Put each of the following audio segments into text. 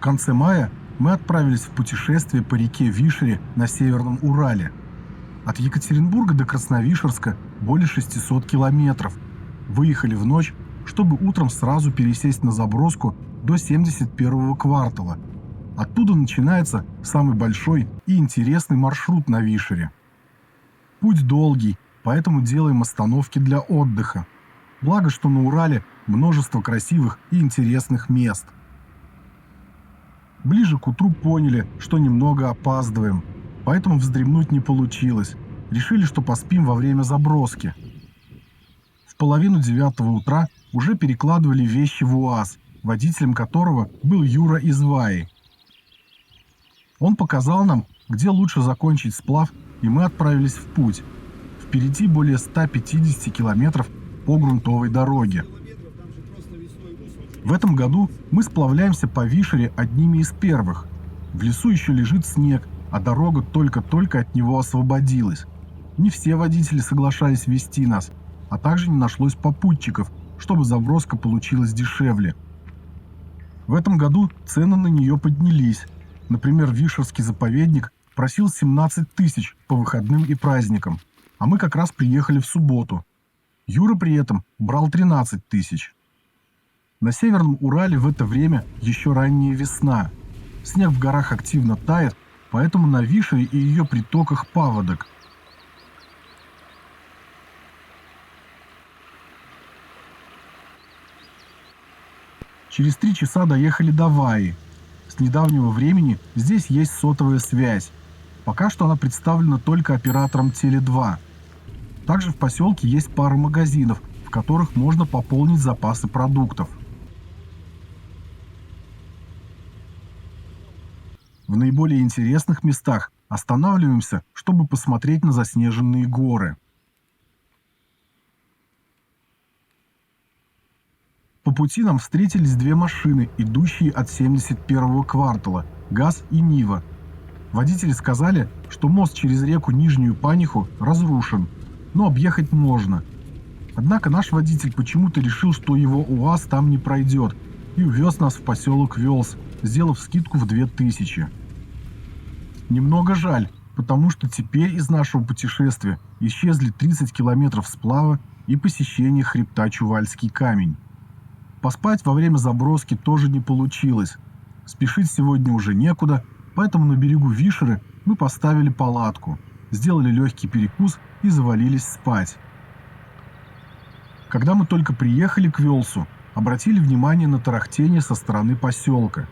конце мая мы отправились в путешествие по реке Вишере на Северном Урале. От Екатеринбурга до Красновишерска более 600 километров. Выехали в ночь, чтобы утром сразу пересесть на заброску до 71-го квартала. Оттуда начинается самый большой и интересный маршрут на Вишере. Путь долгий, поэтому делаем остановки для отдыха. Благо, что на Урале множество красивых и интересных мест. Ближе к утру поняли, что немного опаздываем, поэтому вздремнуть не получилось. Решили, что поспим во время заброски. В 8:30 утра уже перекладывали вещи в УАЗ, водителем которого был Юра из ВАИ. Он показал нам, где лучше закончить сплав, и мы отправились в путь. Впереди более 150 километров по грунтовой дороге. В этом году мы сплавляемся по Вишере одними из первых. В лесу еще лежит снег, а дорога только-только от него освободилась. Не все водители соглашались вести нас, а также не нашлось попутчиков, чтобы заброска получилась дешевле. В этом году цены на нее поднялись. Например, Вишерский заповедник просил 17 тысяч по выходным и праздникам, а мы как раз приехали в субботу. Юра при этом брал 13 тысяч. На Северном Урале в это время еще ранняя весна. Снег в горах активно тает, поэтому на Вишере и ее притоках паводок. Через 3 часа доехали до ВАИ. С недавнего времени здесь есть сотовая связь. Пока что она представлена только оператором Теле2. Также в поселке есть пара магазинов, в которых можно пополнить запасы продуктов. В наиболее интересных местах останавливаемся, чтобы посмотреть на заснеженные горы. По пути нам встретились 2 машины, идущие от 71-го квартала – ГАЗ и Нива. Водители сказали, что мост через реку Нижнюю Паниху разрушен, но объехать можно. Однако наш водитель почему-то решил, что его УАЗ там не пройдет, и увез нас в поселок Велс, сделав скидку в 2000. Немного жаль, потому что теперь из нашего путешествия исчезли 30 километров сплава и посещение хребта Чувальский камень. Поспать во время заброски тоже не получилось. Спешить сегодня уже некуда, поэтому на берегу Вишеры мы поставили палатку, сделали легкий перекус и завалились спать. Когда мы только приехали к Велсу, обратили внимание на тарахтение со стороны поселка.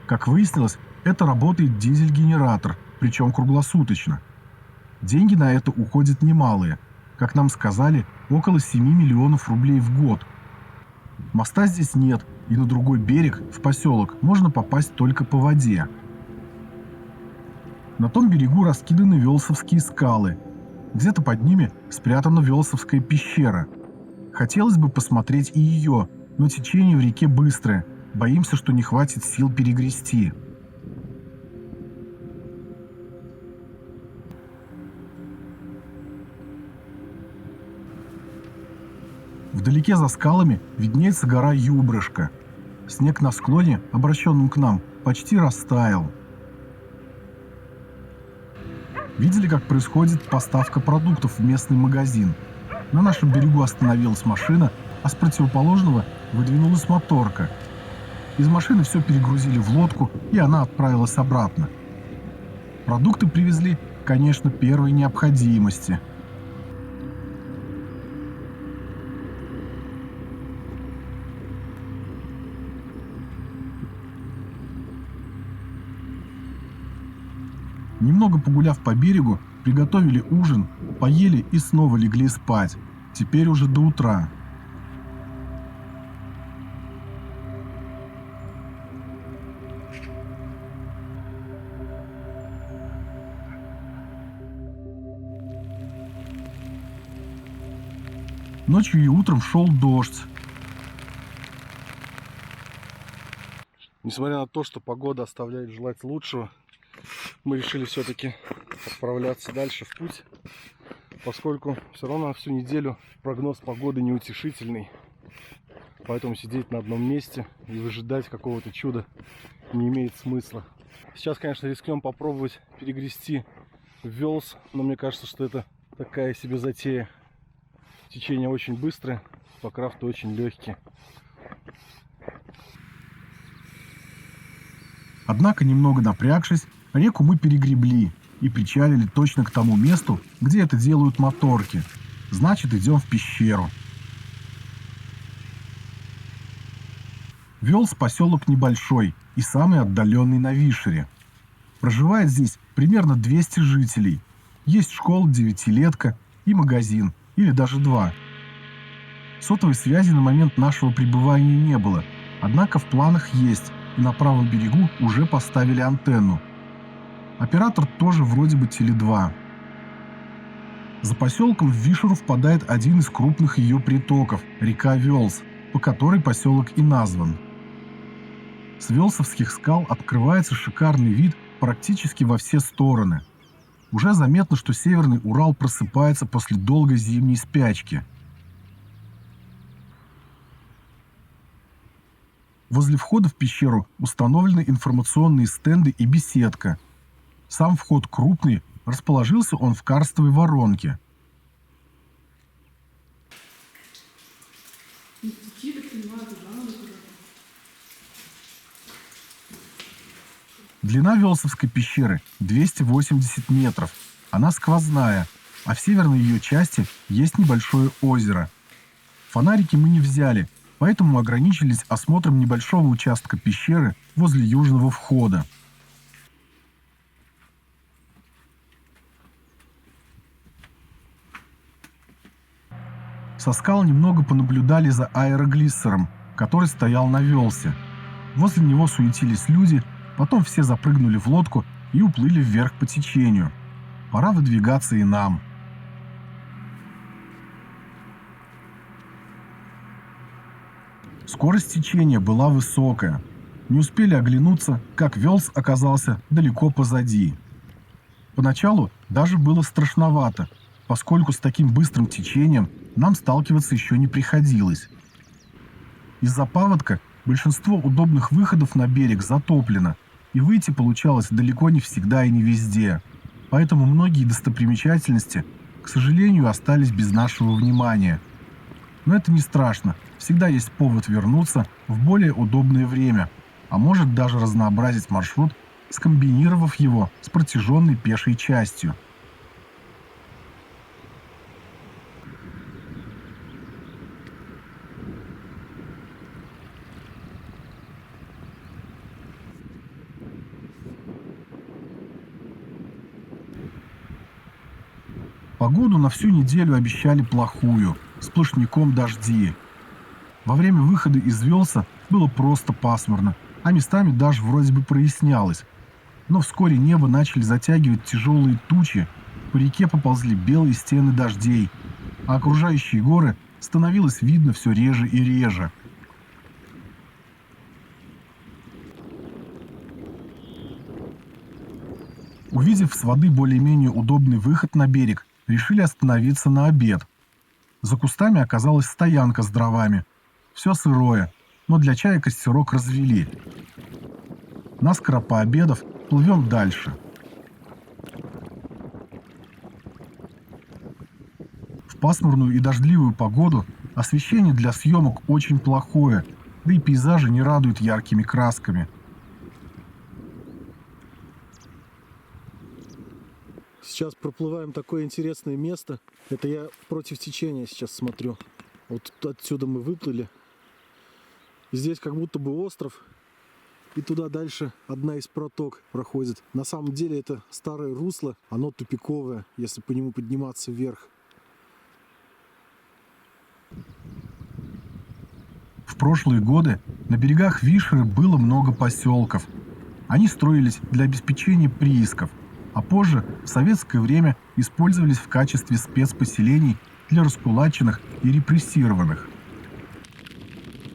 Как выяснилось, это работает дизель-генератор, причем круглосуточно. Деньги на это уходят немалые. Как нам сказали, около 7 миллионов рублей в год. Моста здесь нет, и на другой берег, в поселок, можно попасть только по воде. На том берегу раскиданы Велсовские скалы. Где-то под ними спрятана Велсовская пещера. Хотелось бы посмотреть и ее, но течение в реке быстрое. Боимся, что не хватит сил перегрести. Вдалеке за скалами виднеется гора Юбрышка. Снег на склоне, обращенном к нам, почти растаял. Видели, как происходит поставка продуктов в местный магазин. На нашем берегу остановилась машина, а с противоположного выдвинулась моторка. Из машины все перегрузили в лодку, и она отправилась обратно. Продукты привезли, конечно, первой необходимости. Немного погуляв по берегу, приготовили ужин, поели и снова легли спать. Теперь уже до утра. Ночью и утром шел дождь. Несмотря на то, что погода оставляет желать лучшего, мы решили все-таки отправляться дальше в путь, поскольку все равно всю неделю прогноз погоды неутешительный. Поэтому сидеть на одном месте и выжидать какого-то чуда не имеет смысла. Сейчас, конечно, рискнем попробовать перегрести в Велс, но мне кажется, что это такая себе затея. Течение очень быстрое, по крафту очень легкие. Однако, немного напрягшись, реку мы перегребли и причалили точно к тому месту, где это делают моторки. Значит, идем в пещеру. Велс поселок небольшой и самый отдаленный на Вишере. Проживает здесь примерно 200 жителей. Есть школа, девятилетка и магазин, или даже два. Сотовой связи на момент нашего пребывания не было, однако в планах есть, и на правом берегу уже поставили антенну. Оператор тоже вроде бы Теле2. За поселком в Вишеру впадает один из крупных ее притоков – река Велс, по которой поселок и назван. С велсовских скал открывается шикарный вид практически во все стороны. Уже заметно, что Северный Урал просыпается после долгой зимней спячки. Возле входа в пещеру установлены информационные стенды и беседка. Сам вход крупный, расположился он в карстовой воронке. Длина Велсовской пещеры 280 метров. Она сквозная, а в северной ее части есть небольшое озеро. Фонарики мы не взяли, поэтому ограничились осмотром небольшого участка пещеры возле южного входа. Со скал немного понаблюдали за аэроглиссером, который стоял на Велсе. Возле него суетились люди, потом все запрыгнули в лодку и уплыли вверх по течению. Пора выдвигаться и нам. Скорость течения была высокая. Не успели оглянуться, как Велс оказался далеко позади. Поначалу даже было страшновато, поскольку с таким быстрым течением нам сталкиваться еще не приходилось. Из-за паводка большинство удобных выходов на берег затоплено, и выйти получалось далеко не всегда и не везде. Поэтому многие достопримечательности, к сожалению, остались без нашего внимания. Но это не страшно, всегда есть повод вернуться в более удобное время, а может даже разнообразить маршрут, скомбинировав его с протяженной пешей частью. Погоду на всю неделю обещали плохую, сплошняком дожди. Во время выхода из Велса было просто пасмурно, а местами даже вроде бы прояснялось. Но вскоре небо начали затягивать тяжелые тучи, по реке поползли белые стены дождей, а окружающие горы становилось видно все реже и реже. Увидев с воды более-менее удобный выход на берег, решили остановиться на обед. За кустами оказалась стоянка с дровами. Все сырое, но для чая костерок развели. Наскоро пообедав, плывем дальше. В пасмурную и дождливую погоду освещение для съемок очень плохое, да и пейзажи не радуют яркими красками. Сейчас проплываем такое интересное место. Это я против течения сейчас смотрю. Вот отсюда мы выплыли. Здесь как будто бы остров. И туда дальше одна из проток проходит. На самом деле это старое русло. Оно тупиковое, если по нему подниматься вверх. В прошлые годы на берегах Вишеры было много поселков. Они строились для обеспечения приисков, а позже в советское время использовались в качестве спецпоселений для раскулаченных и репрессированных.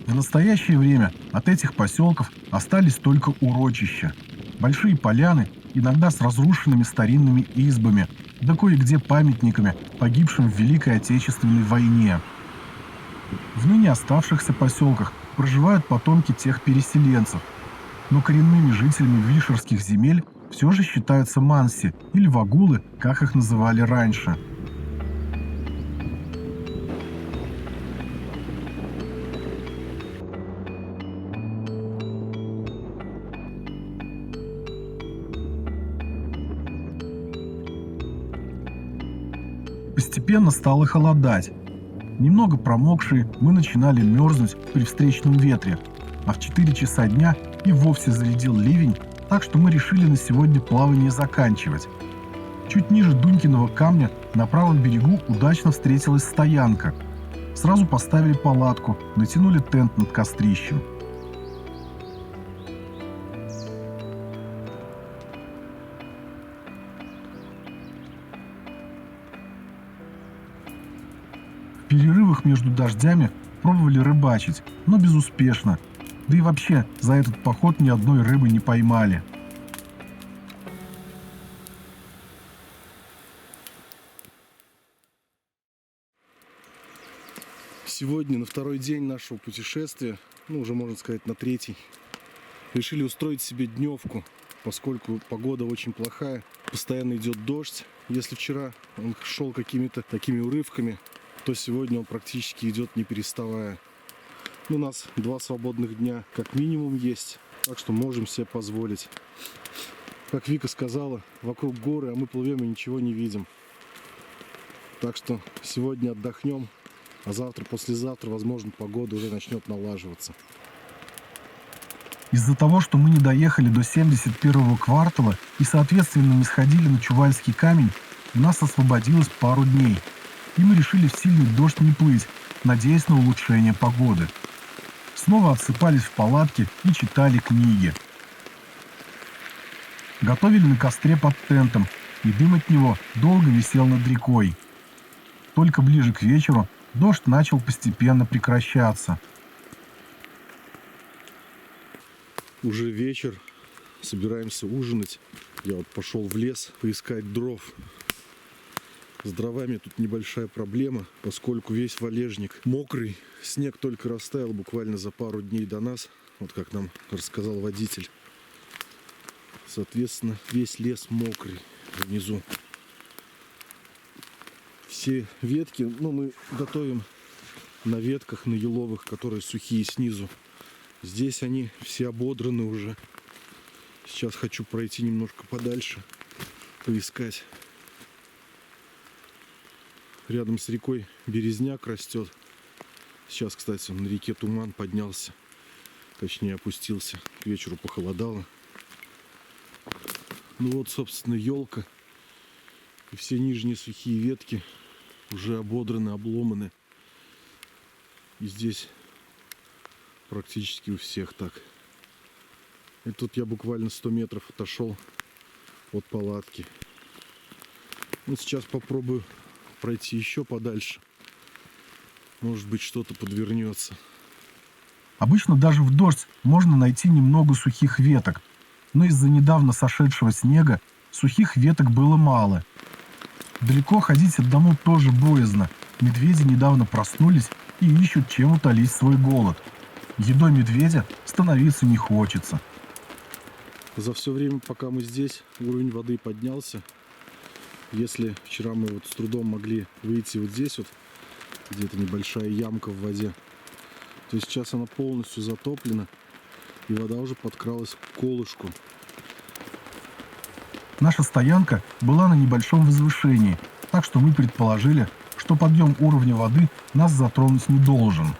В настоящее время от этих поселков остались только урочища, большие поляны, иногда с разрушенными старинными избами, да кое-где памятниками, погибшим в Великой Отечественной войне. В ныне оставшихся поселках проживают потомки тех переселенцев, но коренными жителями вишерских земель все же считаются манси или вагулы, как их называли раньше. Постепенно стало холодать. Немного промокшие, мы начинали мерзнуть при встречном ветре, а в 4 часа дня и вовсе зарядил ливень, так что мы решили на сегодня плавание заканчивать. Чуть ниже Дунькиного камня на правом берегу удачно встретилась стоянка. Сразу поставили палатку, натянули тент над кострищем. В перерывах между дождями пробовали рыбачить, но безуспешно. Да и вообще, за этот поход ни одной рыбы не поймали. Сегодня, на второй день нашего путешествия, уже можно сказать на третий, решили устроить себе дневку, поскольку погода очень плохая, постоянно идет дождь. Если вчера он шел какими-то такими урывками, то сегодня он практически идет не переставая. У нас 2 свободных дня как минимум есть, так что можем себе позволить. Как Вика сказала, вокруг горы, а мы плывем и ничего не видим. Так что сегодня отдохнем, а завтра, послезавтра, возможно, погода уже начнет налаживаться. Из-за того, что мы не доехали до 71-го квартала и, соответственно, не сходили на Чувальский камень, у нас освободилось пару дней. И мы решили в сильный дождь не плыть, надеясь на улучшение погоды. Снова отсыпались в палатке и читали книги. Готовили на костре под тентом, и дым от него долго висел над рекой. Только ближе к вечеру дождь начал постепенно прекращаться. Уже вечер, собираемся ужинать. Я пошел в лес поискать дров. С дровами тут небольшая проблема, поскольку весь валежник мокрый. Снег только растаял буквально за пару дней до нас, вот как нам рассказал водитель. Соответственно, весь лес мокрый внизу. Все ветки, мы готовим на ветках, на еловых, которые сухие снизу. Здесь они все ободраны уже. Сейчас хочу пройти немножко подальше, поискать. Рядом с рекой березняк растет. Сейчас, кстати, на реке туман поднялся. Точнее, опустился. К вечеру похолодало. Собственно, елка. И все нижние сухие ветки уже ободраны, обломаны. И здесь практически у всех так. И тут я буквально 100 метров отошел от палатки. Сейчас попробую пройти еще подальше. Может быть, что-то подвернется. Обычно даже в дождь можно найти немного сухих веток, но из-за недавно сошедшего снега сухих веток было мало. Далеко ходить одному тоже боязно. Медведи недавно проснулись и ищут, чем утолить свой голод. Едой медведя становиться не хочется. За все время, пока мы здесь, уровень воды поднялся. Если вчера мы с трудом могли выйти вот здесь где-то небольшая ямка в воде, то сейчас она полностью затоплена, и вода уже подкралась к колышку. Наша стоянка была на небольшом возвышении, так что мы предположили, что подъем уровня воды нас затронуть не должен.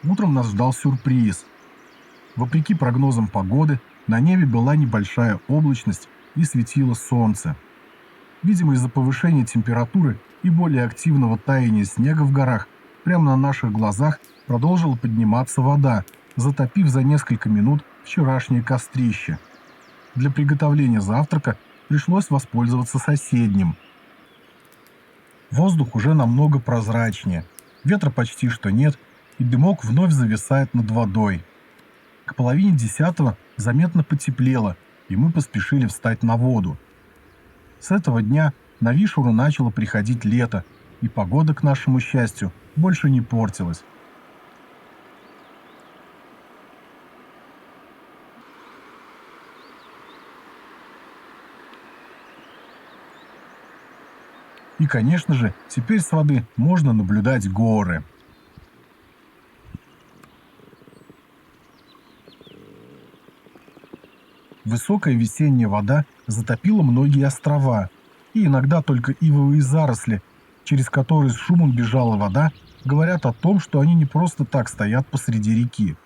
Утром нас ждал сюрприз. Вопреки прогнозам погоды, на небе была небольшая облачность и светило солнце. Видимо, из-за повышения температуры и более активного таяния снега в горах, прямо на наших глазах продолжила подниматься вода, затопив за несколько минут вчерашнее кострище. Для приготовления завтрака пришлось воспользоваться соседним. Воздух уже намного прозрачнее, ветра почти что нет, и дымок вновь зависает над водой. К половине 10 заметно потеплело, и мы поспешили встать на воду. С этого дня на Вишеру начало приходить лето, и погода, к нашему счастью, больше не портилась. И, конечно же, теперь с воды можно наблюдать горы. Высокая весенняя вода затопила многие острова, и иногда только ивовые заросли, через которые с шумом бежала вода, говорят о том, что они не просто так стоят посреди реки.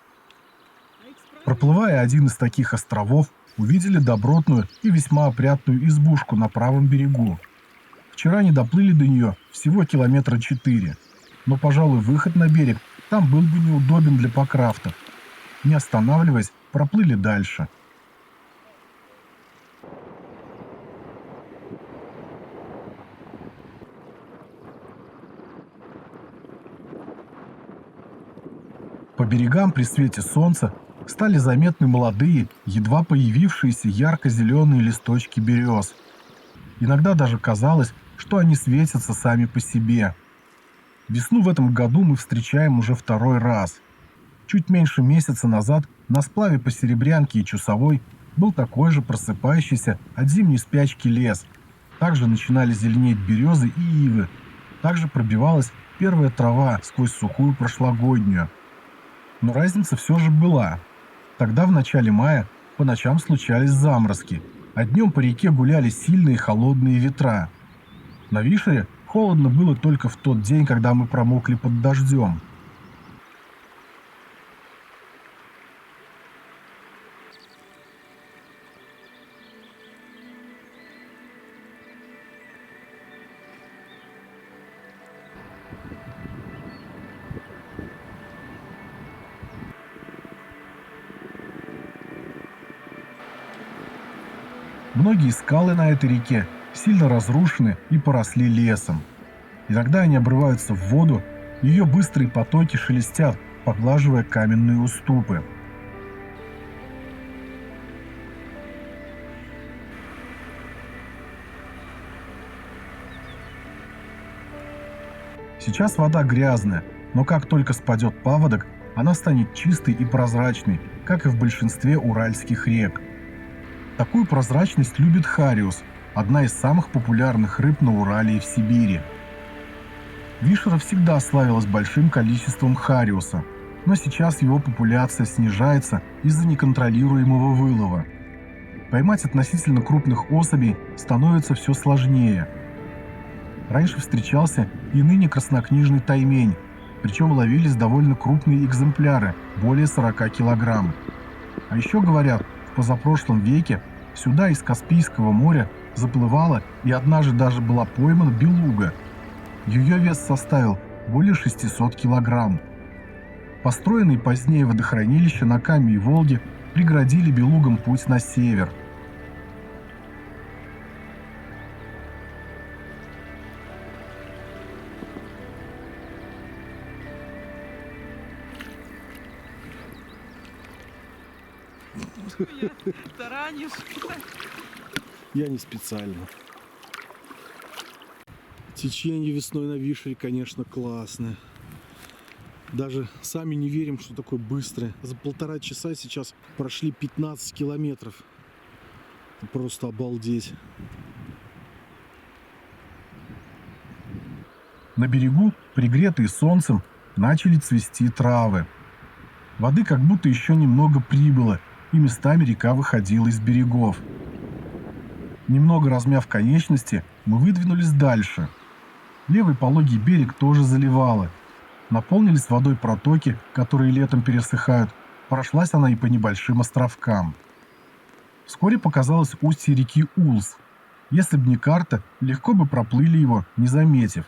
Проплывая один из таких островов, увидели добротную и весьма опрятную избушку на правом берегу. Вчера не доплыли до нее всего 4 километра, но, пожалуй, выход на берег там был бы неудобен для покрафтов. Не останавливаясь, проплыли дальше. По берегам при свете солнца стали заметны молодые, едва появившиеся ярко-зеленые листочки берез. Иногда даже казалось, что они светятся сами по себе. Весну в этом году мы встречаем уже второй раз. Чуть меньше месяца назад на сплаве по Серебрянке и Чусовой был такой же просыпающийся от зимней спячки лес. Также начинали зеленеть березы и ивы. Также пробивалась первая трава сквозь сухую прошлогоднюю. Но разница все же была. Тогда в начале мая по ночам случались заморозки, а днем по реке гуляли сильные холодные ветра. На Вишере холодно было только в тот день, когда мы промокли под дождем. Многие скалы на этой реке сильно разрушены и поросли лесом. Иногда они обрываются в воду, ее быстрые потоки шелестят, поглаживая каменные уступы. Сейчас вода грязная, но как только спадет паводок, она станет чистой и прозрачной, как и в большинстве уральских рек. Такую прозрачность любит хариус, одна из самых популярных рыб на Урале и в Сибири. Вишера всегда славилась большим количеством хариуса, но сейчас его популяция снижается из-за неконтролируемого вылова. Поймать относительно крупных особей становится все сложнее. Раньше встречался и ныне краснокнижный таймень, причем ловились довольно крупные экземпляры, более 40 килограмм. А еще говорят, в позапрошлом веке сюда из Каспийского моря заплывала и однажды даже была поймана белуга. Ее вес составил более 600 килограмм. Построенные позднее водохранилища на Каме и Волге преградили белугам путь на север. Таранишь. Я не специально. Течение весной на Вишере, конечно, классное. Даже сами не верим, что такое быстрое. За 1,5 часа сейчас прошли 15 километров. Просто обалдеть. На берегу, пригретые солнцем, начали цвести травы. Воды как будто еще немного прибыло, и местами река выходила из берегов. Немного размяв конечности, мы выдвинулись дальше. Левый пологий берег тоже заливало. Наполнились водой протоки, которые летом пересыхают. Прошлась она и по небольшим островкам. Вскоре показалось устье реки Улс. Если бы не карта, легко бы проплыли его, не заметив.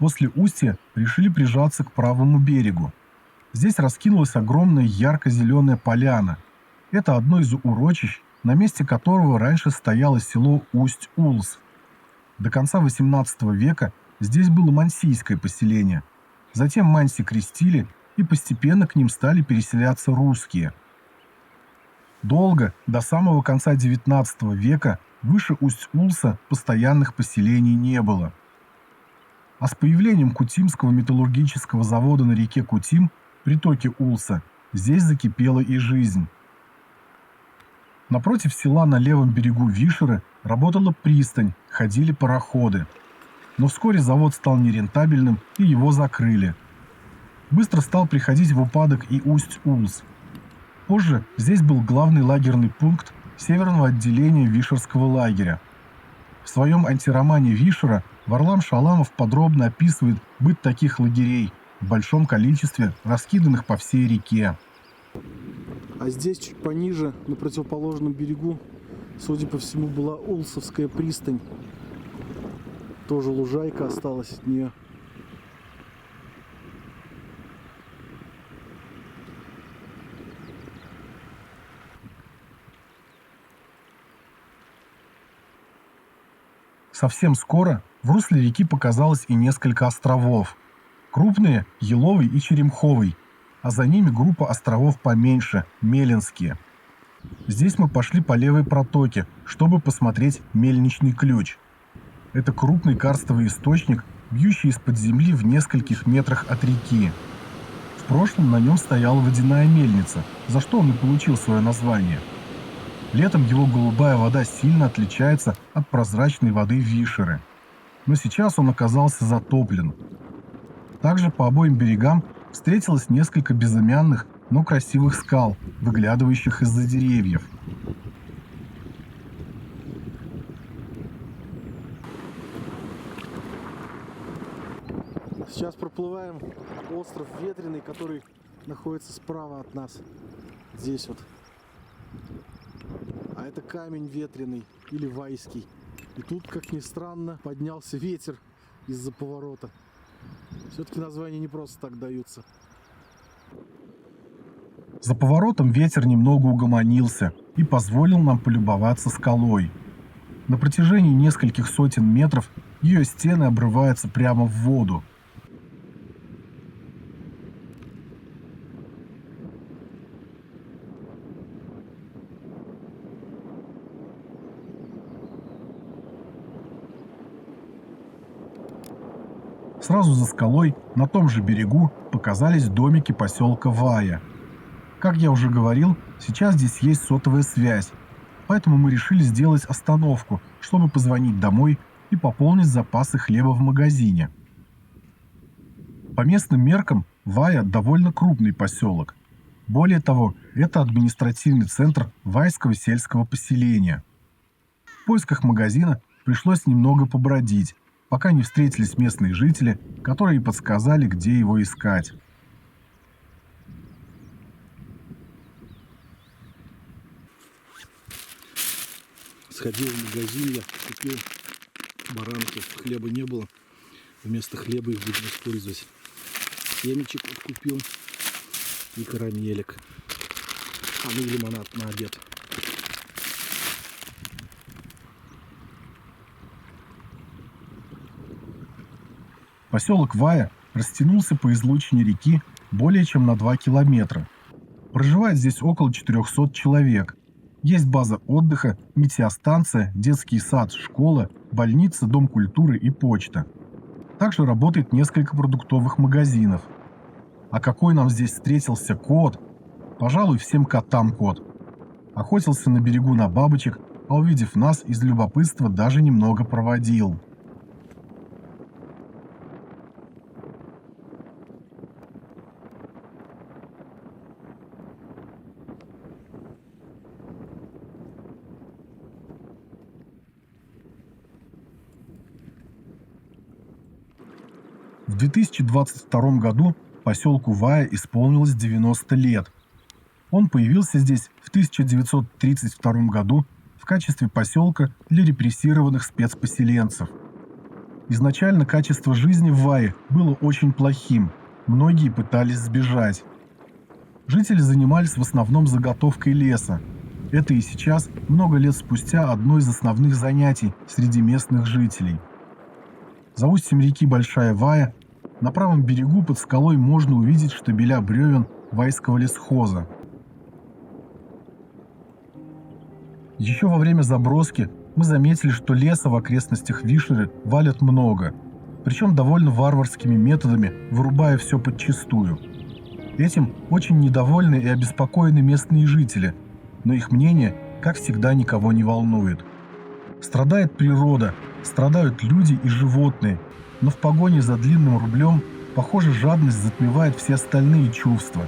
После устья решили прижаться к правому берегу. Здесь раскинулась огромная ярко-зеленая поляна. Это одно из урочищ, на месте которого раньше стояло село Усть-Улс. До конца XVIII века здесь было мансийское поселение. Затем манси крестили, и постепенно к ним стали переселяться русские. Долго, до самого конца XIX века, выше Усть-Улса постоянных поселений не было. А с появлением Кутимского металлургического завода на реке Кутим, притоке Улса, здесь закипела и жизнь. Напротив села на левом берегу Вишеры работала пристань, ходили пароходы. Но вскоре завод стал нерентабельным, и его закрыли. Быстро стал приходить в упадок и Усть-Улс. Позже здесь был главный лагерный пункт северного отделения Вишерского лагеря. В своем антиромане «Вишера» Варлам Шаламов подробно описывает быт таких лагерей в большом количестве, раскиданных по всей реке. А здесь чуть пониже, на противоположном берегу, судя по всему, была Улсовская пристань. Тоже лужайка осталась от нее. Совсем скоро в русле реки показалось и несколько островов. Крупные – Еловый и Черемховый, а за ними группа островов поменьше – Меленские. Здесь мы пошли по левой протоке, чтобы посмотреть Мельничный ключ. Это крупный карстовый источник, бьющий из-под земли в нескольких метрах от реки. В прошлом на нем стояла водяная мельница, за что он и получил свое название. Летом его голубая вода сильно отличается от прозрачной воды Вишеры. Но сейчас он оказался затоплен. Также по обоим берегам встретилось несколько безымянных, но красивых скал, выглядывающих из-за деревьев. Сейчас проплываем остров Ветреный, который находится справа от нас. Здесь вот. А это камень Ветреный или Вайский. И тут, как ни странно, поднялся ветер из-за поворота. Все-таки названия не просто так даются. За поворотом ветер немного угомонился и позволил нам полюбоваться скалой. На протяжении нескольких сотен метров ее стены обрываются прямо в воду. Сразу за скалой, на том же берегу, показались домики поселка Вая. Как я уже говорил, сейчас здесь есть сотовая связь, поэтому мы решили сделать остановку, чтобы позвонить домой и пополнить запасы хлеба в магазине. По местным меркам Вая довольно крупный поселок. Более того, это административный центр Вайского сельского поселения. В поисках магазина пришлось немного побродить, пока не встретились местные жители, которые подсказали, где его искать. Сходил в магазин, я купил баранки, хлеба не было. Вместо хлеба их будем использовать. Семечек вот купил и карамелек. А ну и лимонад на обед. Поселок Вая растянулся по излучине реки более чем на 2 километра. Проживает здесь около 400 человек. Есть база отдыха, метеостанция, детский сад, школа, больница, дом культуры и почта. Также работает несколько продуктовых магазинов. А какой нам здесь встретился кот! Пожалуй, всем котам кот. Охотился на берегу на бабочек, а увидев нас, из любопытства даже немного проводил. В 2022 году поселку Вая исполнилось 90 лет. Он появился здесь в 1932 году в качестве поселка для репрессированных спецпоселенцев. Изначально качество жизни в Вае было очень плохим, многие пытались сбежать. Жители занимались в основном заготовкой леса. Это и сейчас, много лет спустя, одно из основных занятий среди местных жителей. За устьем реки Большая Вая на правом берегу под скалой можно увидеть штабеля бревен Вайского лесхоза. Еще во время заброски мы заметили, что леса в окрестностях Вишеры валят много, причем довольно варварскими методами, вырубая все подчистую. Этим очень недовольны и обеспокоены местные жители, но их мнение, как всегда, никого не волнует. Страдает природа, страдают люди и животные, но в погоне за длинным рублем, похоже, жадность затмевает все остальные чувства.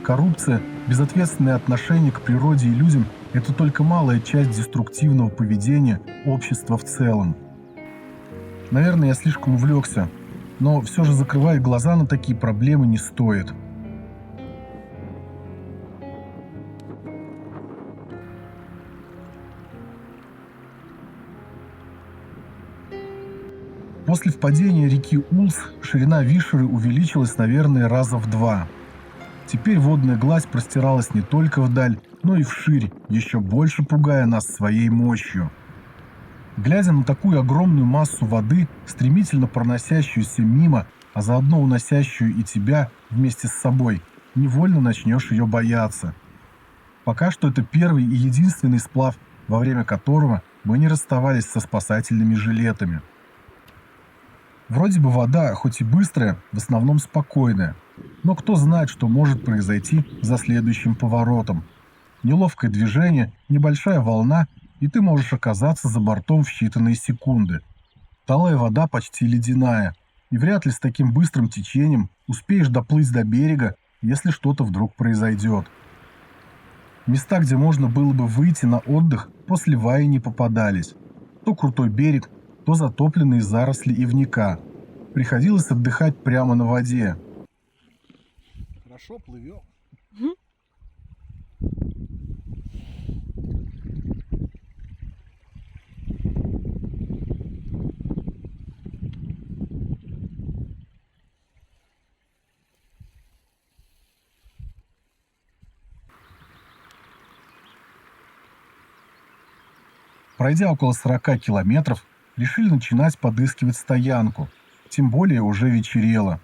Коррупция, безответственное отношение к природе и людям – это только малая часть деструктивного поведения общества в целом. Наверное, я слишком увлекся, но все же закрывать глаза на такие проблемы не стоит. После впадения реки Улс ширина Вишеры увеличилась, наверное, раза в 2. Теперь водная гладь простиралась не только вдаль, но и вширь, еще больше пугая нас своей мощью. Глядя на такую огромную массу воды, стремительно проносящуюся мимо, а заодно уносящую и тебя вместе с собой, невольно начнешь ее бояться. Пока что это первый и единственный сплав, во время которого мы не расставались со спасательными жилетами. Вроде бы вода, хоть и быстрая, в основном спокойная. Но кто знает, что может произойти за следующим поворотом. Неловкое движение, небольшая волна, и ты можешь оказаться за бортом в считанные секунды. Талая вода почти ледяная, и вряд ли с таким быстрым течением успеешь доплыть до берега, если что-то вдруг произойдет. Места, где можно было бы выйти на отдых, после Ваи не попадались. То крутой берег, то затопленные заросли ивника. Приходилось отдыхать прямо на воде. Хорошо, плывем. Пройдя около 40 километров, решили начинать подыскивать стоянку, тем более уже вечерело.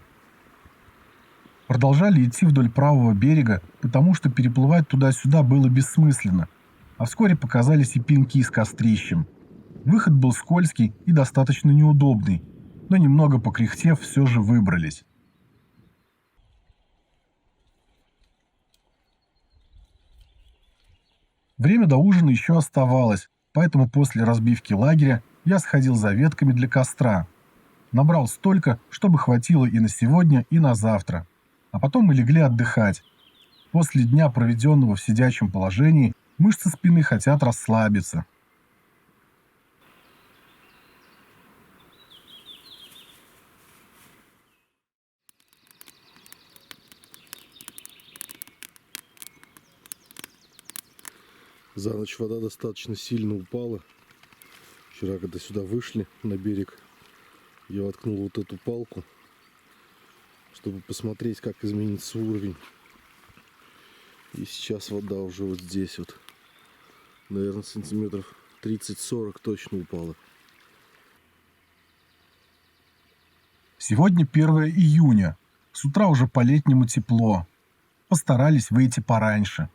Продолжали идти вдоль правого берега, потому что переплывать туда-сюда было бессмысленно, а вскоре показались и пеньки с кострищем. Выход был скользкий и достаточно неудобный, но немного покряхтев, все же выбрались. Время до ужина еще оставалось, поэтому после разбивки лагеря я сходил за ветками для костра. Набрал столько, чтобы хватило и на сегодня, и на завтра. А потом мы легли отдыхать. После дня, проведенного в сидячем положении, мышцы спины хотят расслабиться. За ночь вода достаточно сильно упала. Вчера, когда сюда вышли на берег, я воткнул вот эту палку, чтобы посмотреть, как изменится уровень. И сейчас вода уже вот здесь вот, наверное, сантиметров 30-40 точно упала. Сегодня 1 июня. С утра уже по-летнему тепло. Постарались выйти пораньше.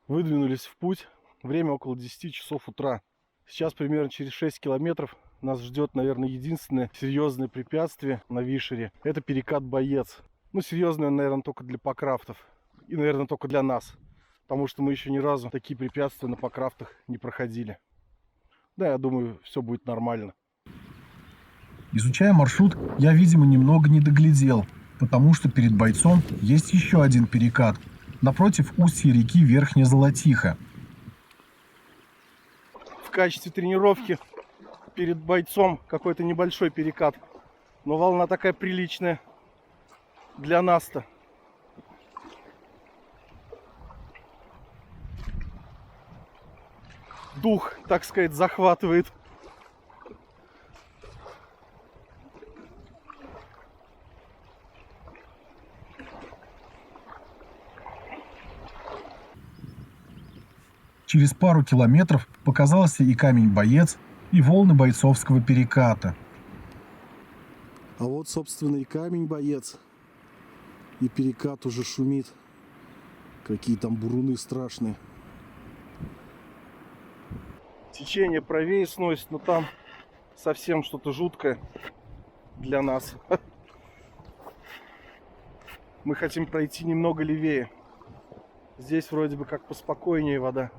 Выдвинулись в путь. Время около 10 часов утра. Сейчас примерно через 6 километров нас ждет, наверное, единственное серьезное препятствие на Вишере. Это перекат Боец. Ну, серьезное, наверное, только для покрафтов. И, наверное, только для нас. Потому что мы еще ни разу такие препятствия на покрафтах не проходили. Да, я думаю, все будет нормально. Изучая маршрут, я, видимо, немного не доглядел, потому что перед Бойцом есть еще один перекат. Напротив устья реки Верхняя Золотиха. В качестве тренировки перед Бойцом какой-то небольшой перекат. Но волна такая приличная для нас-то. Дух, так сказать, захватывает. Через пару километров показался и камень Боец, и волны бойцовского переката. А вот, собственно, и камень Боец. И перекат уже шумит. Какие там буруны страшные. Течение правее сносит, но там совсем что-то жуткое для нас. Мы хотим пройти немного левее. Здесь вроде бы как поспокойнее вода.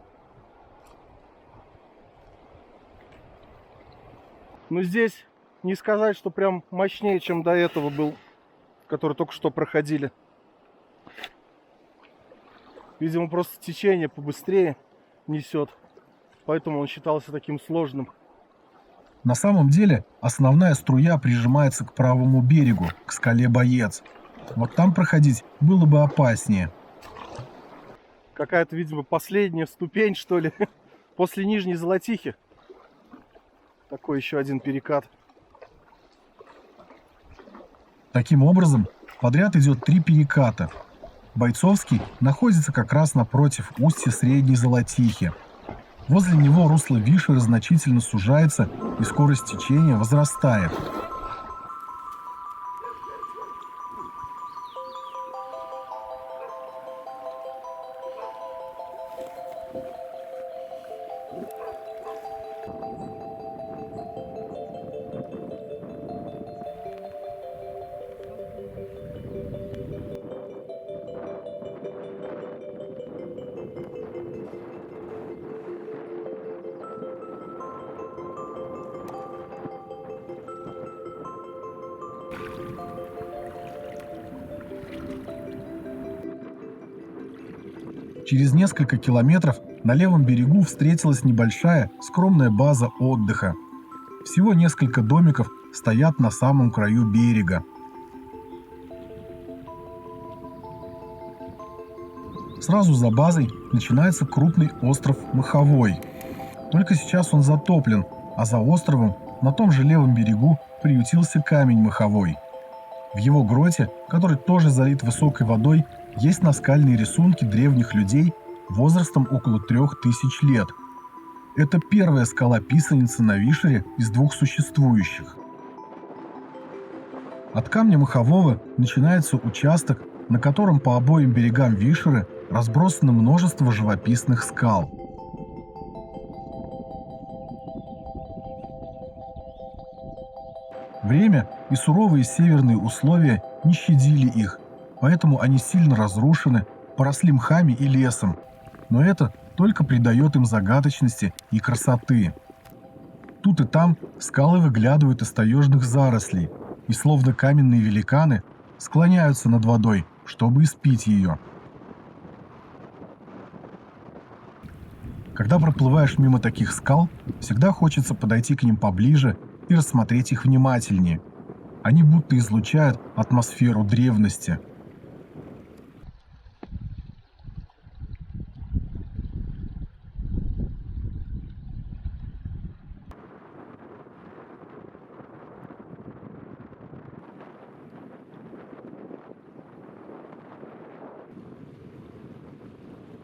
Но здесь не сказать, что прям мощнее, чем до этого был, который только что проходили. Видимо, просто течение побыстрее несет, поэтому он считался таким сложным. На самом деле, основная струя прижимается к правому берегу, к скале Боец. Вот там проходить было бы опаснее. Какая-то, видимо, последняя ступень, что ли, после Нижней Золотихи. Такой еще один перекат. Таким образом, подряд идет 3 переката. Бойцовский находится как раз напротив устья Средней Золотихи. Возле него русло Вишеры значительно сужается и скорость течения возрастает. Через несколько километров на левом берегу встретилась небольшая, скромная база отдыха. Всего несколько домиков стоят на самом краю берега. Сразу за базой начинается крупный остров Маховой. Только сейчас он затоплен, а за островом, на том же левом берегу, приютился камень Маховой. В его гроте, который тоже залит высокой водой, есть наскальные рисунки древних людей возрастом около 3000 лет. Это первая скала-писаница на Вишере из 2 существующих. От камня Махового начинается участок, на котором по обоим берегам Вишеры разбросано множество живописных скал. Время и суровые северные условия не щадили их, поэтому они сильно разрушены, поросли мхами и лесом. Но это только придает им загадочности и красоты. Тут и там скалы выглядывают из таежных зарослей, и словно каменные великаны склоняются над водой, чтобы испить ее. Когда проплываешь мимо таких скал, всегда хочется подойти к ним поближе и рассмотреть их внимательнее. Они будто излучают атмосферу древности.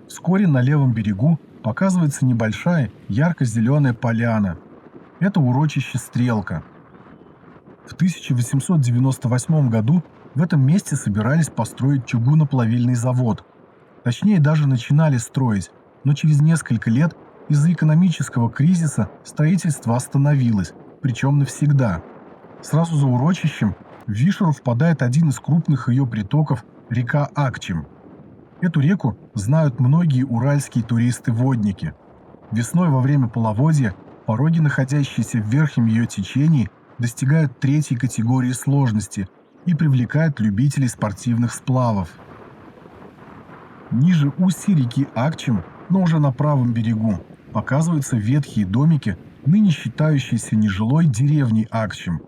Вскоре на левом берегу показывается небольшая ярко-зеленая поляна. Это урочище Стрелка. В 1898 году в этом месте собирались построить чугуноплавильный завод. Точнее, даже начинали строить, но через несколько лет из-за экономического кризиса строительство остановилось, причем навсегда. Сразу за урочищем в Вишеру впадает один из крупных ее притоков – река Акчим. Эту реку знают многие уральские туристы-водники. Весной во время половодья пороги, находящиеся в верхнем ее течении, достигают 3-й категории сложности и привлекают любителей спортивных сплавов. Ниже устья реки Акчим, но уже на правом берегу, показываются ветхие домики, ныне считающиеся нежилой деревней Акчим.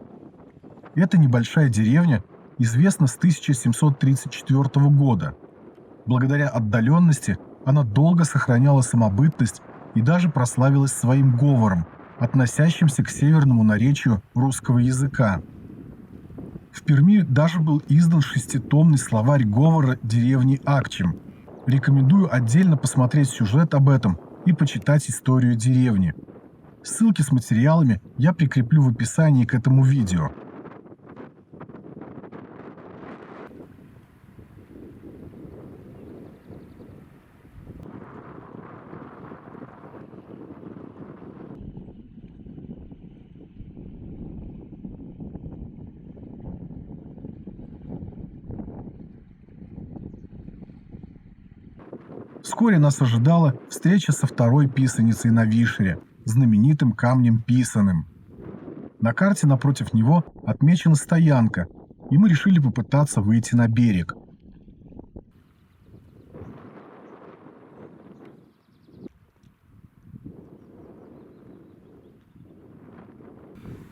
Эта небольшая деревня известна с 1734 года. Благодаря отдаленности она долго сохраняла самобытность и даже прославилась своим говором, относящимся к северному наречию русского языка. В Перми даже был издан 6-томный словарь говора деревни Акчим. Рекомендую отдельно посмотреть сюжет об этом и почитать историю деревни. Ссылки с материалами я прикреплю в описании к этому видео. Вскоре нас ожидала встреча со второй писаницей на Вишере, знаменитым камнем Писаным. На карте напротив него отмечена стоянка, и мы решили попытаться выйти на берег.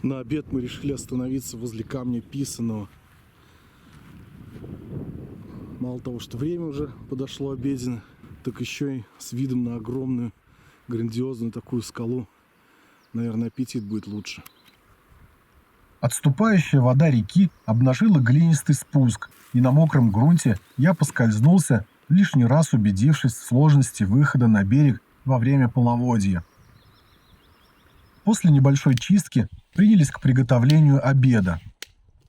На обед мы решили остановиться возле камня Писаного. Мало того, что время уже подошло обеденное, так еще и с видом на огромную, грандиозную такую скалу. Наверное, аппетит будет лучше. Отступающая вода реки обнажила глинистый спуск, и на мокром грунте я поскользнулся, лишний раз убедившись в сложности выхода на берег во время половодья. После небольшой чистки принялись к приготовлению обеда.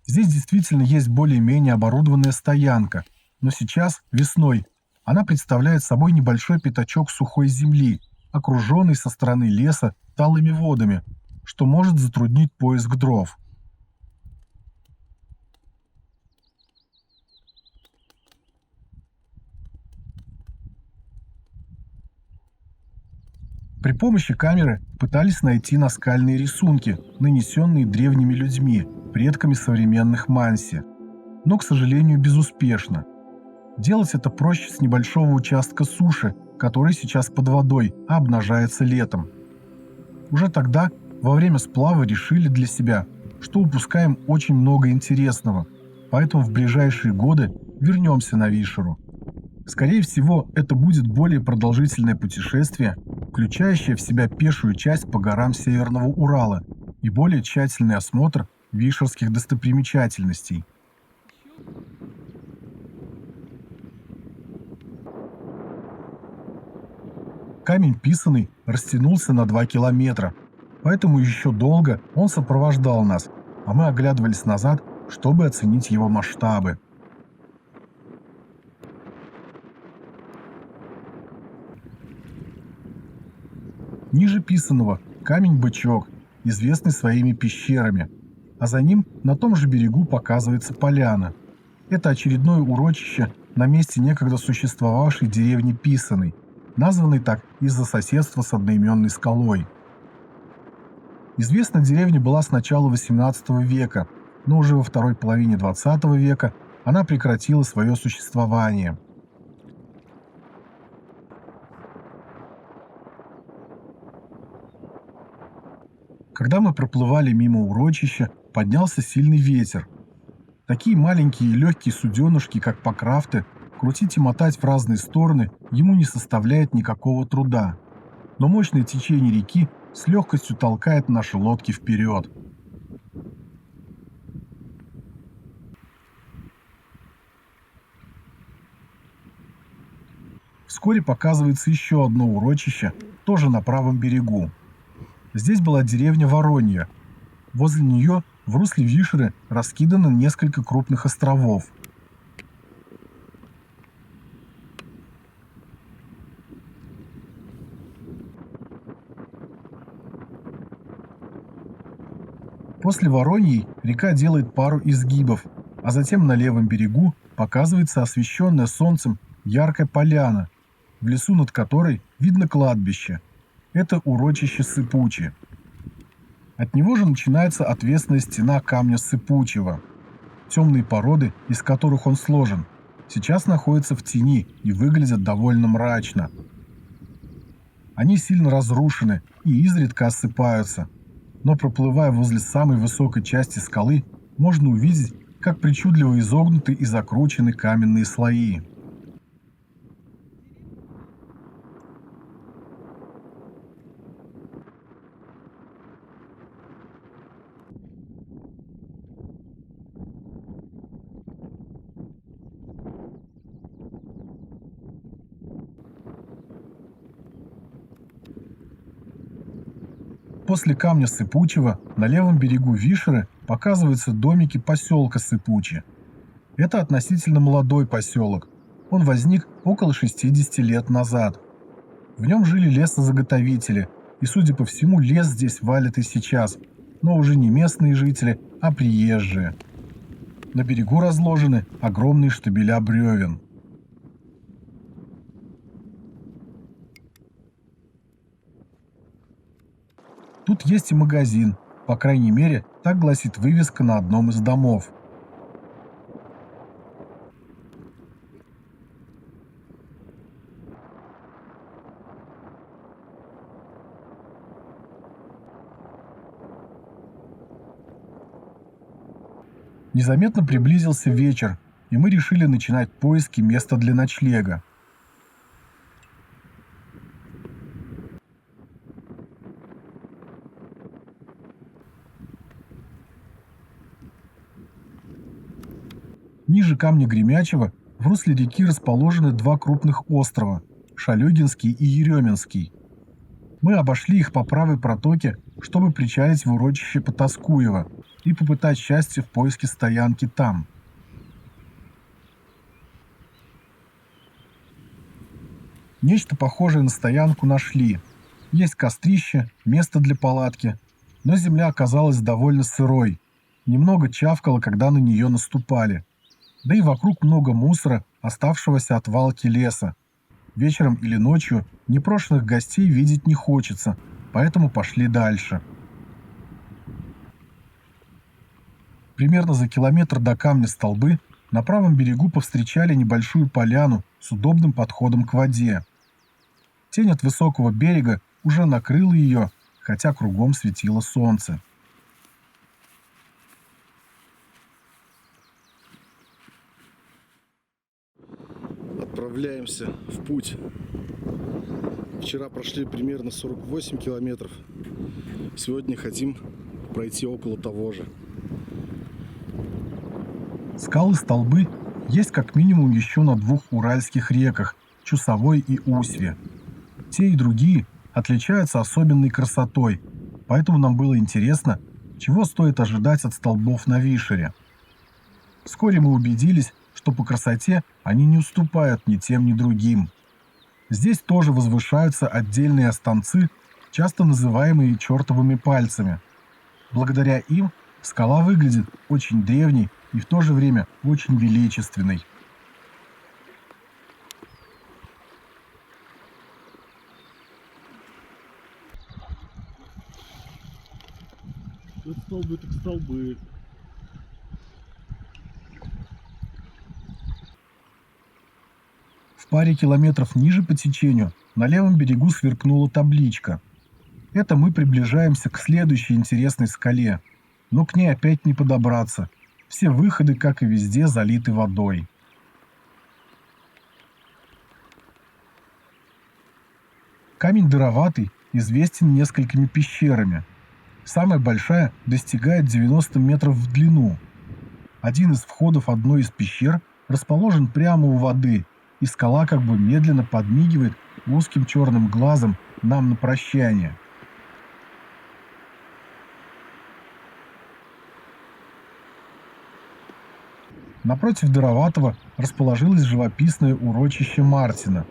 Здесь действительно есть более-менее оборудованная стоянка, но сейчас, весной, она представляет собой небольшой пятачок сухой земли, окруженный со стороны леса талыми водами, что может затруднить поиск дров. При помощи камеры пытались найти наскальные рисунки, нанесенные древними людьми, предками современных манси. Но, к сожалению, безуспешно. Делать это проще с небольшого участка суши, который сейчас под водой, а обнажается летом. Уже тогда, во время сплава, решили для себя, что упускаем очень много интересного, поэтому в ближайшие годы вернемся на Вишеру. Скорее всего, это будет более продолжительное путешествие, включающее в себя пешую часть по горам Северного Урала и более тщательный осмотр вишерских достопримечательностей. Камень Писаный растянулся на 2 километра, поэтому еще долго он сопровождал нас, а мы оглядывались назад, чтобы оценить его масштабы. Ниже Писаного камень-бычок, известный своими пещерами, а за ним на том же берегу показывается поляна. Это очередное урочище на месте некогда существовавшей деревни Писаной, названной так из-за соседства с одноименной скалой. Известна деревня была с начала XVIII века, но уже во второй половине XX века она прекратила свое существование. Когда мы проплывали мимо урочища, поднялся сильный ветер. Такие маленькие и легкие суденышки, как покрафты, крутить и мотать в разные стороны ему не составляет никакого труда. Но мощное течение реки с легкостью толкает наши лодки вперед. Вскоре показывается еще одно урочище, тоже на правом берегу. Здесь была деревня Воронья. Возле нее в русле Вишеры раскидано несколько крупных островов. После Вороньей река делает пару изгибов, а затем на левом берегу показывается освещенная солнцем яркая поляна, в лесу над которой видно кладбище. Это урочище Сыпучи. От него же начинается отвесная стена камня Сыпучего. Темные породы, из которых он сложен, сейчас находятся в тени и выглядят довольно мрачно. Они сильно разрушены и изредка осыпаются, но проплывая возле самой высокой части скалы, можно увидеть, как причудливо изогнуты и закручены каменные слои. После камня Сыпучего на левом берегу Вишеры показываются домики поселка Сыпучи. Это относительно молодой поселок. Он возник около 60 лет назад. В нем жили лесозаготовители, и, судя по всему, лес здесь валит и сейчас, но уже не местные жители, а приезжие. На берегу разложены огромные штабеля бревен. Тут есть и магазин, по крайней мере, так гласит вывеска на одном из домов. Незаметно приблизился вечер, и мы решили начинать поиски места для ночлега. Ниже камня Гремячего в русле реки расположены два крупных острова – Шалёгинский и Еременский. Мы обошли их по правой протоке, чтобы причалить в урочище Потаскуево и попытать счастье в поиске стоянки там. Нечто похожее на стоянку нашли. Есть кострище, место для палатки, но земля оказалась довольно сырой. Немного чавкало, когда на нее наступали. Да и вокруг много мусора, оставшегося от валки леса. Вечером или ночью непрошенных гостей видеть не хочется, поэтому пошли дальше. Примерно за километр до камня Столбы на правом берегу повстречали небольшую поляну с удобным подходом к воде. Тень от высокого берега уже накрыла ее, хотя кругом светило солнце. Отправляемся в путь. Вчера прошли примерно 48 километров. Сегодня хотим пройти около того же. Скалы Столбы есть как минимум еще на двух уральских реках – Чусовой и Усве. Те и другие отличаются особенной красотой, поэтому нам было интересно, чего стоит ожидать от столбов на Вишере. Вскоре мы убедились, что по красоте они не уступают ни тем, ни другим. Здесь тоже возвышаются отдельные останцы, часто называемые чертовыми пальцами. Благодаря им скала выглядит очень древней и в то же время очень величественной. Вот столбы так столбы. В паре километров ниже по течению на левом берегу сверкнула табличка. Это мы приближаемся к следующей интересной скале, но к ней опять не подобраться. Все выходы, как и везде, залиты водой. Камень дыроватый, известен несколькими пещерами. Самая большая достигает 90 метров в длину. Один из входов одной из пещер расположен прямо у воды, и скала как бы медленно подмигивает узким черным глазом нам на прощание. Напротив Дыроватого расположилось живописное урочище Мартина.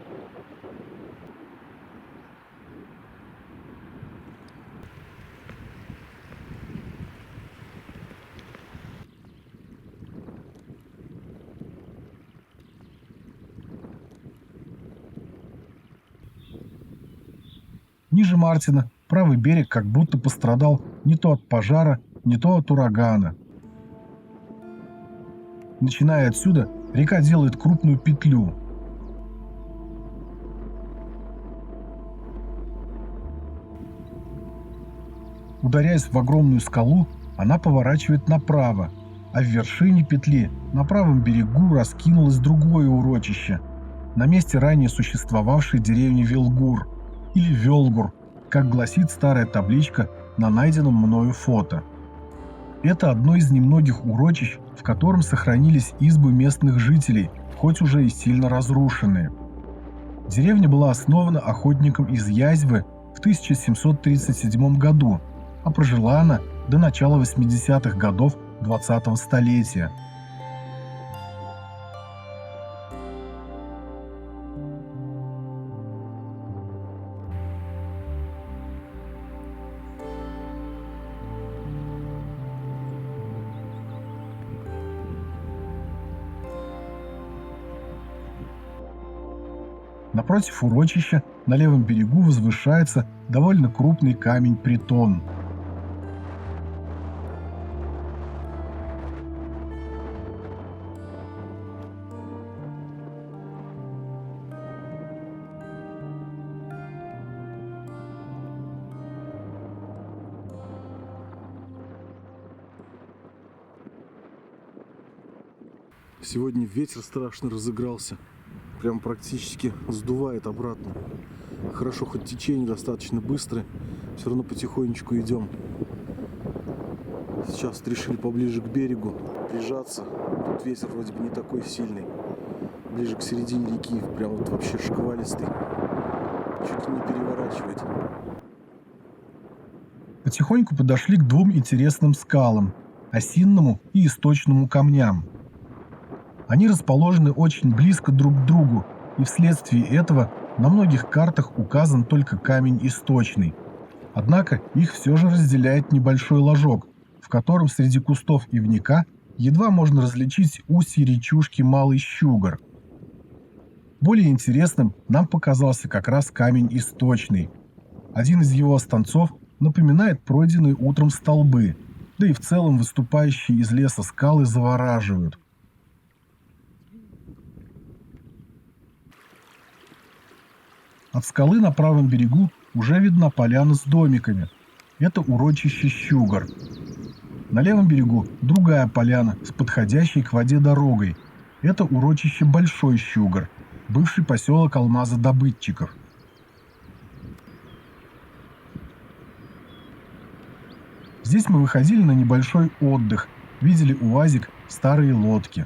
Ниже Мартина правый берег как будто пострадал не то от пожара, не то от урагана. Начиная отсюда, река делает крупную петлю. Ударяясь в огромную скалу, она поворачивает направо, а в вершине петли на правом берегу раскинулось другое урочище, на месте ранее существовавшей деревни Велгур, или Велгур, как гласит старая табличка на найденном мною фото. Это одно из немногих урочищ, в котором сохранились избы местных жителей, хоть уже и сильно разрушенные. Деревня была основана охотником из Язьвы в 1737 году а прожила она до начала 80-х годов 20-го столетия. Напротив урочища на левом берегу возвышается довольно крупный камень-притон. Сегодня ветер страшно разыгрался. Прям практически сдувает обратно. Хорошо, хоть течение достаточно быстрое. Все равно потихонечку идем. Сейчас решили поближе к берегу прижаться. Тут ветер вроде бы не такой сильный. Ближе к середине реки прям вот вообще шквалистый. Чуть ли не переворачивает. Потихоньку подошли к двум интересным скалам – осинному и источному камням. Они расположены очень близко друг к другу, и вследствие этого на многих картах указан только камень источный. Однако их все же разделяет небольшой ложок, в котором среди кустов ивника едва можно различить устье речушки Малый Щугар. Более интересным нам показался как раз камень источный. Один из его останцов напоминает пройденные утром столбы, да и в целом выступающие из леса скалы завораживают. От скалы на правом берегу уже видна поляна с домиками. Это урочище Щугар. На левом берегу другая поляна с подходящей к воде дорогой. Это урочище Большой Щугар, бывший поселок алмазодобытчиков. Здесь мы выходили на небольшой отдых, видели УАЗик, старые лодки.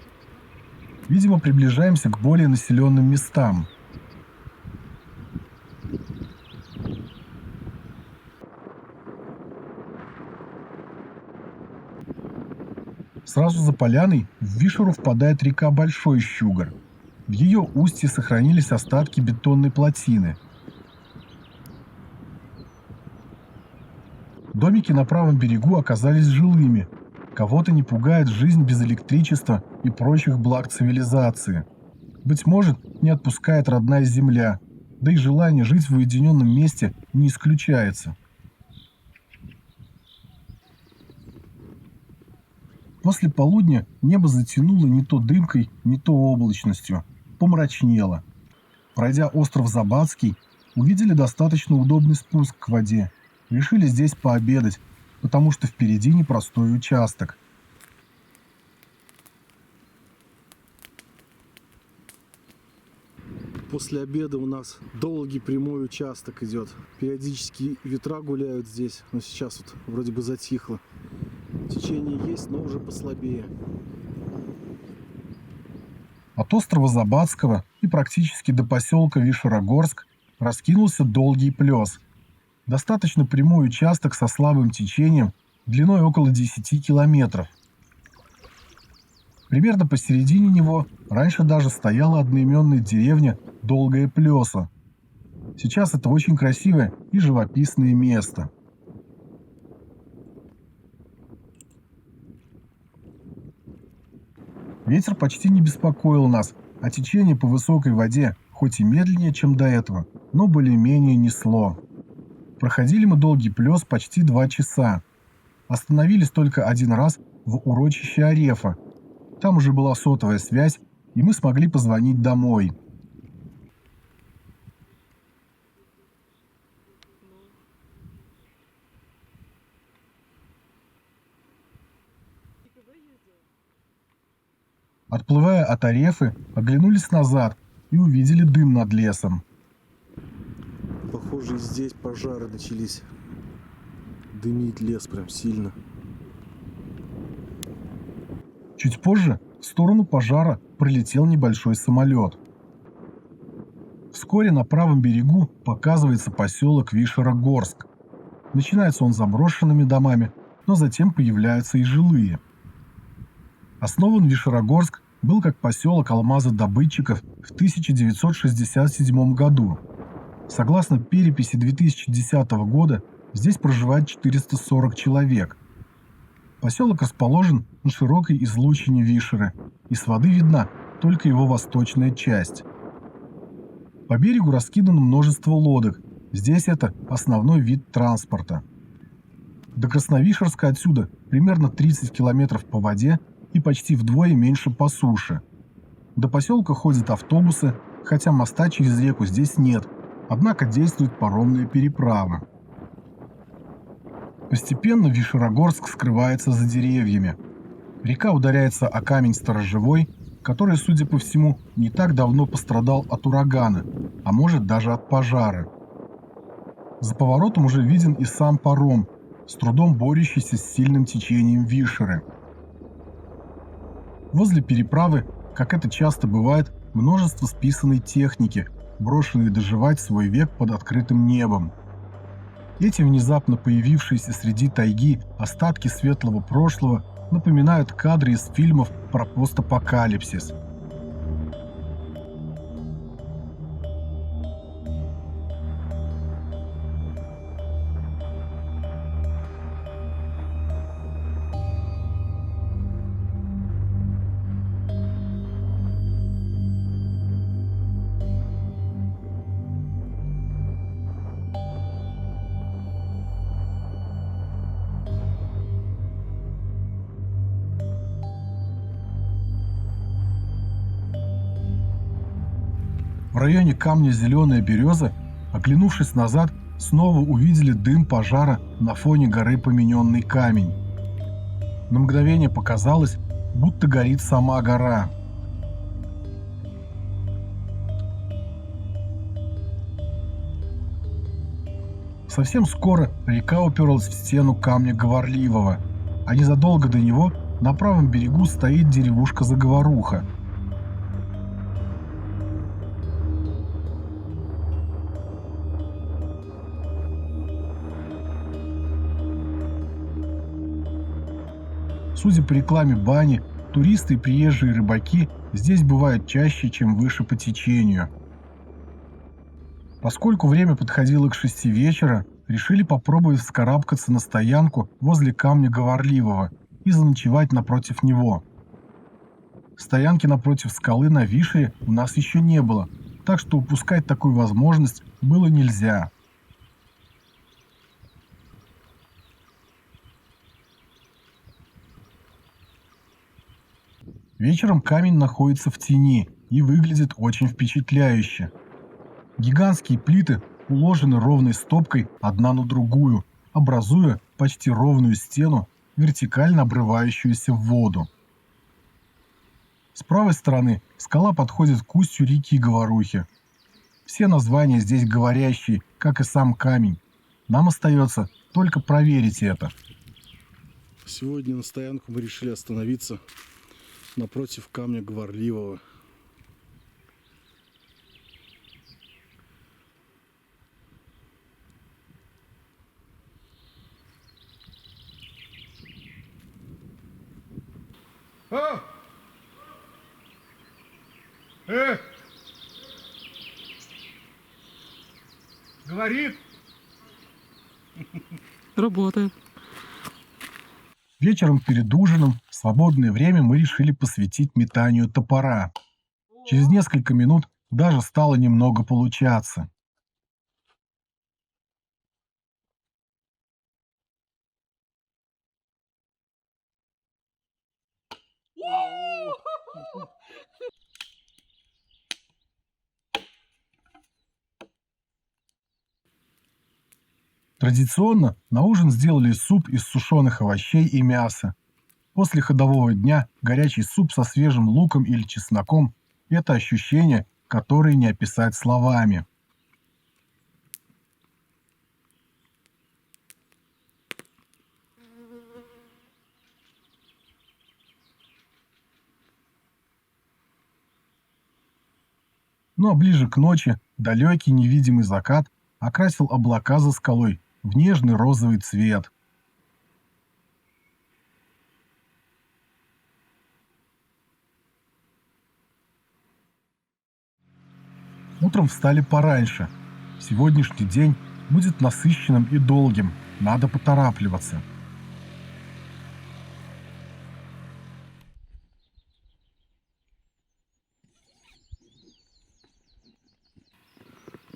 Видимо, приближаемся к более населенным местам. Сразу за поляной в Вишеру впадает река Большой Щугар. В ее устье сохранились остатки бетонной плотины. Домики на правом берегу оказались жилыми. Кого-то не пугает жизнь без электричества и прочих благ цивилизации. Быть может, не отпускает родная земля, да и желание жить в уединенном месте не исключается. После полудня небо затянуло не то дымкой, не то облачностью, помрачнело. Пройдя остров Забадский, увидели достаточно удобный спуск к воде. Решили здесь пообедать, потому что впереди непростой участок. После обеда у нас долгий прямой участок идет. Периодически ветра гуляют здесь, но сейчас вот вроде бы затихло. Течение есть, но уже послабее. От острова Забадского и практически до поселка Вишерогорск раскинулся долгий плес. Достаточно прямой участок со слабым течением, длиной около 10 километров. Примерно посередине него раньше даже стояла одноименная деревня Долгое Плесо. Сейчас это очень красивое и живописное место. Ветер почти не беспокоил нас, а течение по высокой воде, хоть и медленнее, чем до этого, но более-менее несло. Проходили мы Долгий Плес почти 2 часа. Остановились только один раз в урочище Арефа. Там уже была сотовая связь, и мы смогли позвонить домой. Отплывая от Арефы, оглянулись назад и увидели дым над лесом. Похоже, и здесь пожары начались. Дымит лес прям сильно. Чуть позже в сторону пожара прилетел небольшой самолет. Вскоре на правом берегу показывается поселок Вишерогорск. Начинается он заброшенными домами, но затем появляются и жилые. Основан Вишерогорск был как поселок алмазодобытчиков в 1967 году. Согласно переписи 2010 года, здесь проживает 440 человек. Поселок расположен на широкой излучине Вишеры, и с воды видна только его восточная часть. По берегу раскидано множество лодок, здесь это основной вид транспорта. До Красновишерска отсюда примерно 30 километров по воде и почти вдвое меньше по суше. До поселка ходят автобусы, хотя моста через реку здесь нет, однако действуют паромные переправы. Постепенно Вишерогорск скрывается за деревьями. Река ударяется о камень Сторожевой, который, судя по всему, не так давно пострадал от урагана, а может даже от пожара. За поворотом уже виден и сам паром, с трудом борющийся с сильным течением Вишеры. Возле переправы, как это часто бывает, множество списанной техники, брошенной доживать свой век под открытым небом. Эти внезапно появившиеся среди тайги остатки светлого прошлого напоминают кадры из фильмов про постапокалипсис. В районе камня Зеленая Береза, оглянувшись назад, снова увидели дым пожара на фоне горы Помененный Камень. На мгновение показалось, будто горит сама гора. Совсем скоро река уперлась в стену камня Говорливого, а незадолго до него на правом берегу стоит деревушка Заговоруха. Судя по рекламе бани, туристы и приезжие рыбаки здесь бывают чаще, чем выше по течению. Поскольку время подходило к 6 вечера, решили попробовать вскарабкаться на стоянку возле камня Говорливого и заночевать напротив него. Стоянки напротив скалы на Вишере у нас еще не было, так что упускать такую возможность было нельзя. Вечером камень находится в тени и выглядит очень впечатляюще. Гигантские плиты уложены ровной стопкой одна на другую, образуя почти ровную стену, вертикально обрывающуюся в воду. С правой стороны скала подходит к устью реки Говорухи. Все названия здесь говорящие, как и сам камень. Нам остается только проверить это. Сегодня на стоянку мы решили остановиться напротив камня Говорливого. Говорит. Работает. Вечером перед ужином свободное время мы решили посвятить метанию топора. Через несколько минут даже стало немного получаться. Традиционно на ужин сделали суп из сушеных овощей и мяса. После ходового дня горячий суп со свежим луком или чесноком – это ощущение, которое не описать словами. Ну а ближе к ночи далекий невидимый закат окрасил облака за скалой в нежный розовый цвет. Утром встали пораньше. Сегодняшний день будет насыщенным и долгим. Надо поторапливаться.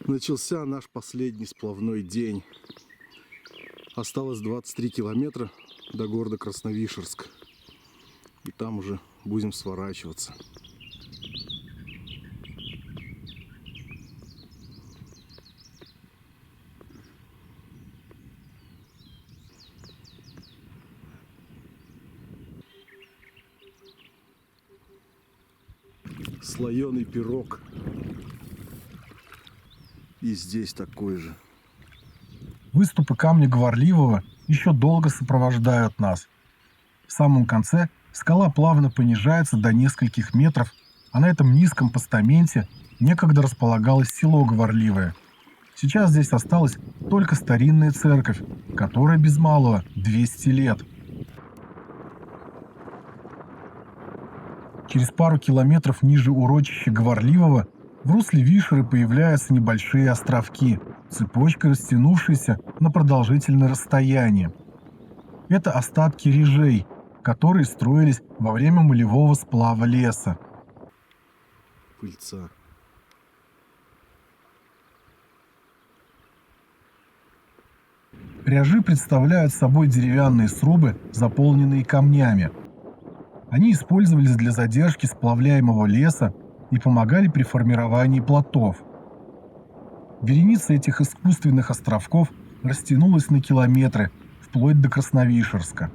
Начался наш последний сплавной день. Осталось 23 километра до города Красновишерск. И там уже будем сворачиваться. Слоеный пирог. И здесь такой же. Выступы камня Говорливого еще долго сопровождают нас. В самом конце скала плавно понижается до нескольких метров, а на этом низком постаменте некогда располагалось село Говорливое. Сейчас здесь осталась только старинная церковь, которая без малого 200 лет. Через пару километров ниже урочища Говорливого в русле Вишеры появляются небольшие островки, цепочкой растянувшиеся на продолжительное расстояние. Это остатки режей, которые строились во время мылевого сплава леса. Пыльца. Ряжи представляют собой деревянные срубы, заполненные камнями. Они использовались для задержки сплавляемого леса и помогали при формировании плотов. Вереница этих искусственных островков растянулась на километры, вплоть до Красновишерска.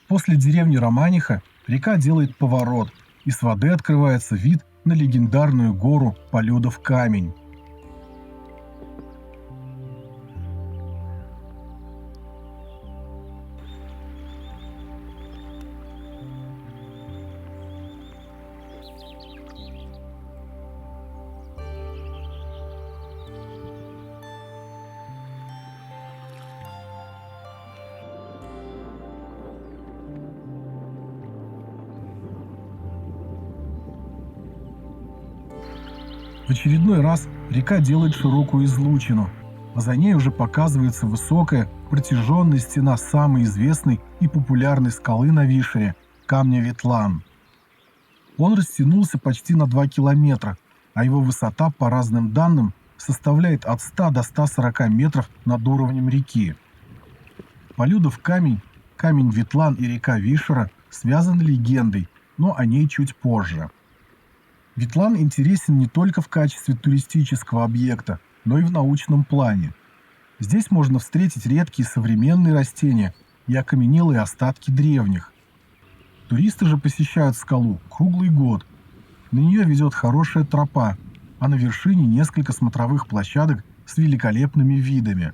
После деревни Романиха река делает поворот, и с воды открывается вид на легендарную гору Полюдов камень. В очередной раз река делает широкую излучину, а за ней уже показывается высокая, протяженная стена самой известной и популярной скалы на Вишере – камня Ветлан. Он растянулся почти на 2 километра, а его высота, по разным данным, составляет от 100 до 140 метров над уровнем реки. Полюдов камень, камень Ветлан и река Вишера связаны легендой, но о ней чуть позже. Ветлан интересен не только в качестве туристического объекта, но и в научном плане. Здесь можно встретить редкие современные растения и окаменелые остатки древних. Туристы же посещают скалу круглый год. На нее ведет хорошая тропа, а на вершине несколько смотровых площадок с великолепными видами.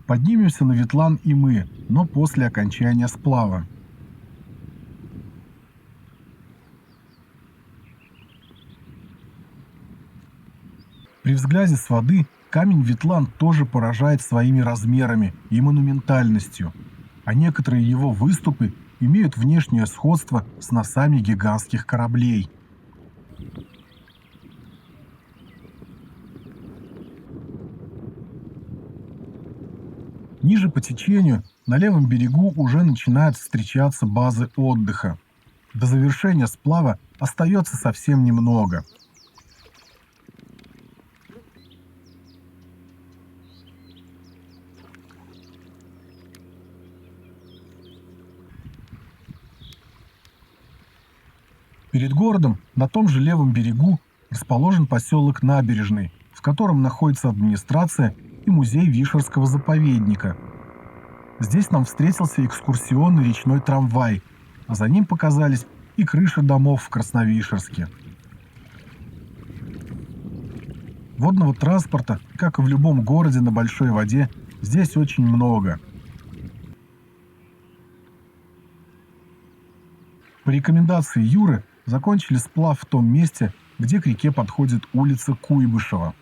Поднимемся на Ветлан и мы, но после окончания сплава. При взгляде с воды камень Ветлан тоже поражает своими размерами и монументальностью, а некоторые его выступы имеют внешнее сходство с носами гигантских кораблей. Ниже по течению на левом берегу уже начинают встречаться базы отдыха. До завершения сплава остается совсем немного. Перед городом на том же левом берегу расположен поселок Набережный, в котором находится администрация и музей Вишерского заповедника. Здесь нам встретился экскурсионный речной трамвай, а за ним показались и крыши домов в Красновишерске. Водного транспорта, как и в любом городе на большой воде, здесь очень много. По рекомендации Юры, закончили сплав в том месте, где к реке подходит улица Куйбышева.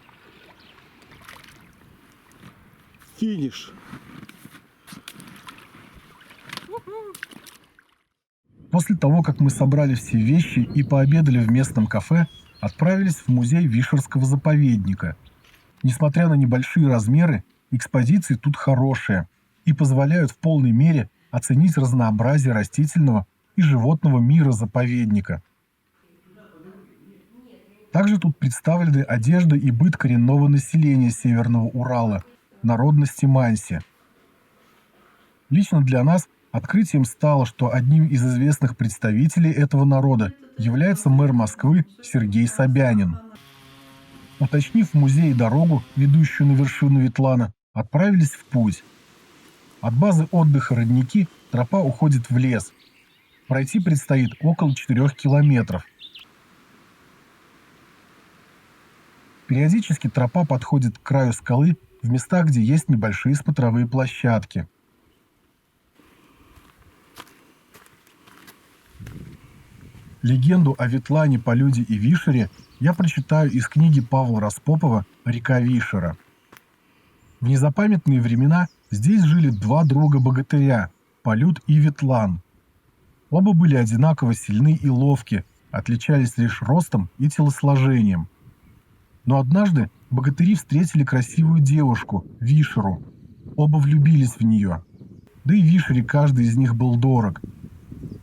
финиш. После того, как мы собрали все вещи и пообедали в местном кафе, отправились в музей Вишерского заповедника. Несмотря на небольшие размеры, экспозиции тут хорошие и позволяют в полной мере оценить разнообразие растительного и животного мира заповедника. Также тут представлены одежда и быт коренного населения Северного Урала, народности Манси. Лично для нас открытием стало, что одним из известных представителей этого народа является мэр Москвы Сергей Собянин. Уточнив в музее дорогу, ведущую на вершину Ветлана, отправились в путь. От базы отдыха «Родники» тропа уходит в лес. Пройти предстоит около 4 километров. Периодически тропа подходит к краю скалы в местах, где есть небольшие смотровые площадки. Легенду о Ветлане, Полюде и Вишере я прочитаю из книги Павла Распопова «Река Вишера». В незапамятные времена здесь жили два друга-богатыря – Полюд и Ветлан. Оба были одинаково сильны и ловки, отличались лишь ростом и телосложением. Но однажды богатыри встретили красивую девушку, Вишеру. Оба влюбились в нее. Да и Вишере каждый из них был дорог.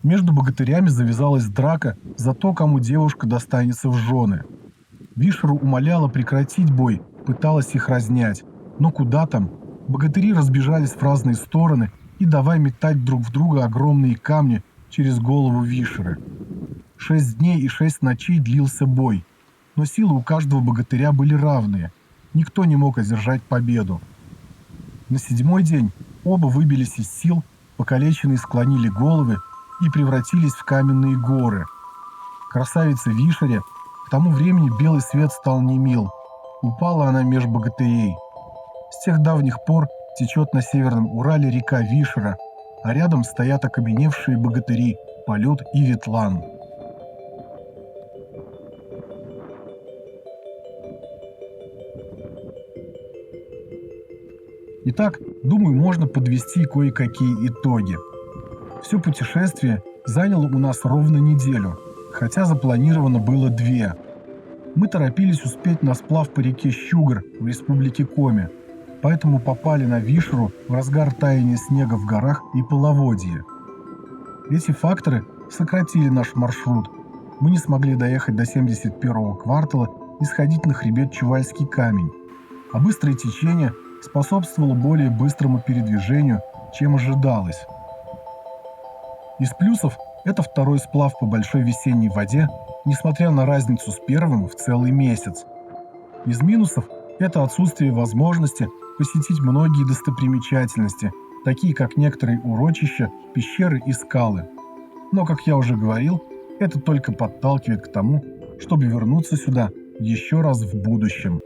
Между богатырями завязалась драка за то, кому девушка достанется в жены. Вишеру умоляла прекратить бой, пыталась их разнять. Но куда там? Богатыри разбежались в разные стороны и давай метать друг в друга огромные камни через голову Вишеры. 6 дней и 6 ночей длился бой. Но силы у каждого богатыря были равные. Никто не мог одержать победу. На 7-й день оба выбились из сил, покалеченные склонили головы и превратились в каменные горы. Красавице Вишере к тому времени белый свет стал немил. Упала она меж богатырей. С тех давних пор течет на Северном Урале река Вишера, а рядом стоят окаменевшие богатыри Полюд и Ветлан. Итак, думаю, можно подвести кое-какие итоги. Все путешествие заняло у нас ровно неделю, хотя запланировано было 2. Мы торопились успеть на сплав по реке Щугар в республике Коми, поэтому попали на Вишеру в разгар таяния снега в горах и половодье. Эти факторы сократили наш маршрут. Мы не смогли доехать до 71-го квартала и сходить на хребет Чувальский камень, а быстрое течение способствовало более быстрому передвижению, чем ожидалось. Из плюсов это второй сплав по большой весенней воде, несмотря на разницу с первым в целый месяц. Из минусов это отсутствие возможности посетить многие достопримечательности, такие как некоторые урочища, пещеры и скалы. Но, как я уже говорил, это только подталкивает к тому, чтобы вернуться сюда еще раз в будущем.